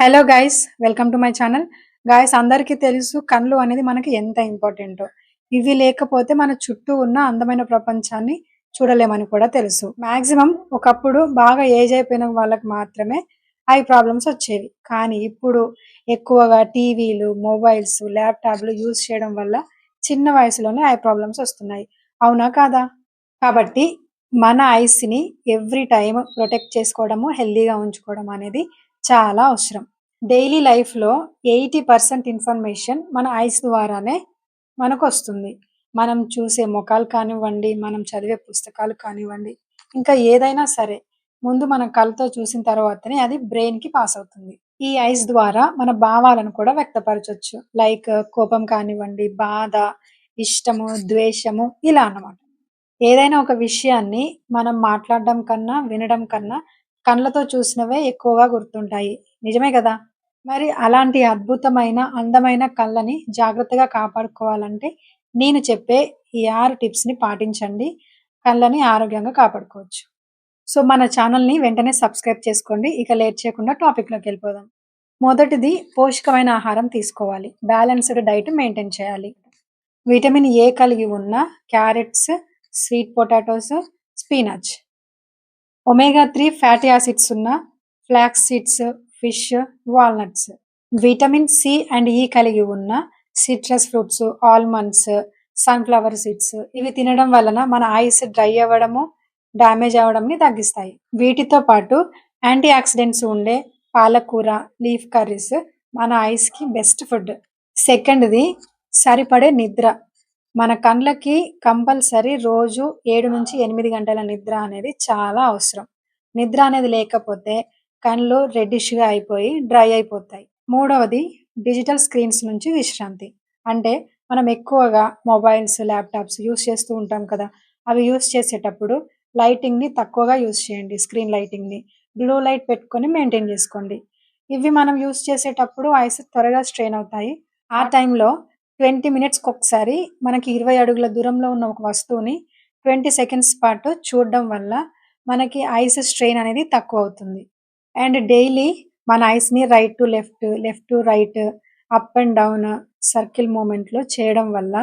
Hello guys, welcome to my channel. Guys, అందరికీ తెలుసు కళ్ళు అనేది మనకి ఎంత ఇంపార్టెంటో. ఇవి లేకపోతే మన చుట్టూ ఉన్న అందమైన ప్రపంచాన్ని చూడలేమని కూడా తెలుసు. మాక్సిమం ఒకప్పుడు బాగా ఏజ్ అయిపోయిన వాళ్ళకి మాత్రమే ఐ ప్రాబ్లమ్స్ వచ్చేవి. కానీ ఇప్పుడు ఎక్కువగా టీవీలు, మొబైల్స్, ల్యాప్టాప్లు యూజ్ చేయడం వల్ల చిన్న వయసులోనే ఐ ప్రాబ్లమ్స్ వస్తున్నాయి. అవునా కాదా? కాబట్టి మన ఐస్‌ని ఎవ్రీ టైమ్ ప్రొటెక్ట్ చేసుకోవడము, హెల్తీగా ఉంచుకోవడం అనేది చాలా అవసరం. డైలీ లైఫ్‌లో 80% ఇన్ఫర్మేషన్ మన ఐస్ ద్వారానే మనకొస్తుంది. మనం చూసే మొఖాలు కానివ్వండి, మనం చదివే పుస్తకాలు కానివ్వండి, ఇంకా ఏదైనా సరే ముందు మన కళ్ళతో చూసిన తర్వాతనే అది బ్రెయిన్‌కి పాస్ అవుతుంది. ఈ ఐస్ ద్వారా మన భావాలను కూడా వ్యక్తపరచొచ్చు. లైక్ కోపం కానివ్వండి, బాధ, ఇష్టము, ద్వేషము ఇలా అన్నమాట. ఏదైనా ఒక విషయాన్ని మనం మాట్లాడడం కన్నా, వినడం కన్నా కళ్ళతో చూసినవే ఎక్కువగా గుర్తుంటాయి. నిజమే గదా! మరి అలాంటి అద్భుతమైన, అందమైన కళ్ళని జాగ్రత్తగా కాపాడుకోవాలంటే నేను చెప్పే ఈ 6 టిప్స్‌ని పాటించండి. కళ్ళని ఆరోగ్యంగా కాపాడుకోవచ్చు. సో, మన ఛానల్‌ని వెంటనే సబ్స్క్రైబ్ చేసుకోండి. ఇక లేట్ చేయకుండా టాపిక్‌లోకెళ్ళిపోదాం. మొదటిది పోషకమైన ఆహారం తీసుకోవాలి. బ్యాలెన్స్‌డ్ డైట్ మెయింటైన్ చేయాలి. విటమిన్ ఏ కలిగి ఉన్న carrots, sweet potatoes, spinach. Omega 3 fatty acids ఉన్న flax seeds, fish, walnuts. Vitamin C and E కలిగి ఉన్న citrus fruits, almonds, sunflower seeds ఇవి తినడం వలన మన ఐస్ డ్రై అవ్వడము, డ్యామేజ్ అవ్వడంని తగ్గిస్తాయి. వీటితో పాటు యాంటీ ఆక్సిడెంట్స్ ఉండే పాలకూర, లీఫ్ కర్రీస్ మన ఐస్‌కి బెస్ట్ ఫుడ్. సెకండ్‌ది సరిపడే నిద్ర. మన కండ్లకి కంపల్సరీ రోజు 7-8 గంటల నిద్ర అనేది చాలా అవసరం. నిద్ర అనేది లేకపోతే కళ్ళు రెడ్డిష్‌గా అయిపోయి డ్రై అయిపోతాయి. మూడవది డిజిటల్ స్క్రీన్స్ నుంచి విశ్రాంతి. అంటే మనం ఎక్కువగా మొబైల్స్, ల్యాప్‌టాప్స్ యూజ్ చేస్తూ ఉంటాం కదా! అవి యూజ్ చేసేటప్పుడు లైటింగ్‌ని తక్కువగా యూజ్ చేయండి. స్క్రీన్ లైటింగ్‌ని. బ్లూ లైట్ పెట్టుకొని మెయింటైన్ చేసుకోండి. ఇవి మనం యూజ్ చేసేటప్పుడు ఐస్ త్వరగా స్ట్రెయిన్ అవుతాయి. ఆ టైంలో 20 మినిట్స్‌కొకసారి మనకి 20 అడుగుల దూరంలో ఉన్న ఒక వస్తువుని 20 సెకండ్స్ పాటు చూడడం వల్ల మనకి ఐస్ స్ట్రెయిన్ అనేది తక్కువవుతుంది. అండ్ డైలీ మన ఐస్‌ని right to left, left to right, up and down, circle మూవ్‌మెంట్‌లో చేయడం వల్ల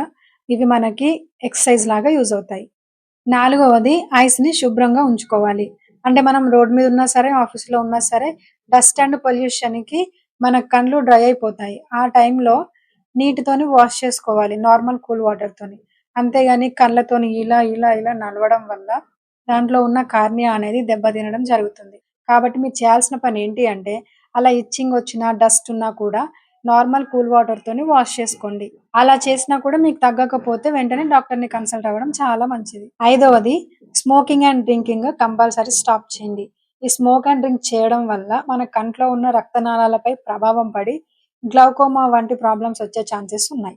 ఇవి మనకి ఎక్సర్‌సైజ్ లాగా యూజ్ అవుతాయి. నాలుగవది ఐస్‌ని శుభ్రంగా ఉంచుకోవాలి. అంటే మనం రోడ్ మీద ఉన్నా సరే, ఆఫీస్‌లో ఉన్నా సరే డస్ట్ అండ్ పొల్యూషన్‌కి మన కళ్ళు డ్రై అయిపోతాయి. ఆ టైంలో నీటితోని వాష్ చేసుకోవాలి. నార్మల్ కూల్ వాటర్‌తోని. అంతేగాని కళ్ళతోని ఇలా నలవడం వల్ల దాంట్లో ఉన్న కార్నియా అనేది దెబ్బతినడం జరుగుతుంది. కాబట్టి మీరు చేయాల్సిన పని ఏంటి అంటే అలా ఇచ్చింగ్ వచ్చినా, డస్ట్ ఉన్నా కూడా నార్మల్ కూల్ వాటర్‌తోని వాష్ చేసుకోండి. అలా చేసినా కూడా మీకు తగ్గకపోతే వెంటనే డాక్టర్‌ని కన్సల్ట్ అవ్వడం చాలా మంచిది. ఐదవది smoking and drinking compulsory stop చేయండి. ఈ స్మోక్ అండ్ డ్రింక్ చేయడం వల్ల మన కంట్లో ఉన్న రక్తనాళాలపై ప్రభావం పడి గ్లౌకోమా వంటి ప్రాబ్లమ్స్ వచ్చే ఛాన్సెస్ ఉన్నాయి.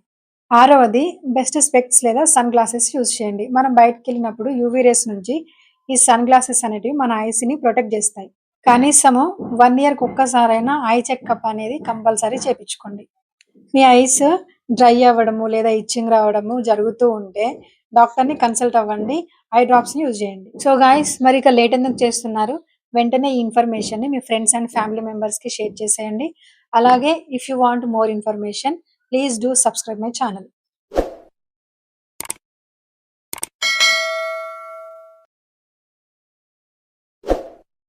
ఆరవది బెస్ట్ స్పెక్ట్స్ లేదా సన్ గ్లాసెస్ యూజ్ చేయండి. మనం బయటికెళ్ళినప్పుడు యూవీ రేస్ నుంచి ఈ సన్ గ్లాసెస్ అనేటివి మన ఐస్‌ని ప్రొటెక్ట్ జేస్తాయి. కనీసము 1 ఇయర్‌కి ఒక్కసారైనా ఐ చెకప్ అనేది కంపల్సరీ చేపించుకోండి. మీ ఐస్ డ్రై అవ్వడము లేదా ఇచ్చింగ్ రావడము జరుగుతూ ఉంటే డాక్టర్‌ని కన్సల్ట్ అవ్వండి. ఐ డ్రాప్స్‌ని యూజ్ చేయండి. సో గైస్, మరి ఇక లేట్ ఎందుకు చేస్తున్నారు? వెంటనే ఈ ఇన్ఫర్మేషన్‌ని మీ ఫ్రెండ్స్ అండ్ ఫ్యామిలీ మెంబర్స్‌కి షేర్ చేసేయండి. అలాగే if you want more information please do subscribe my channel.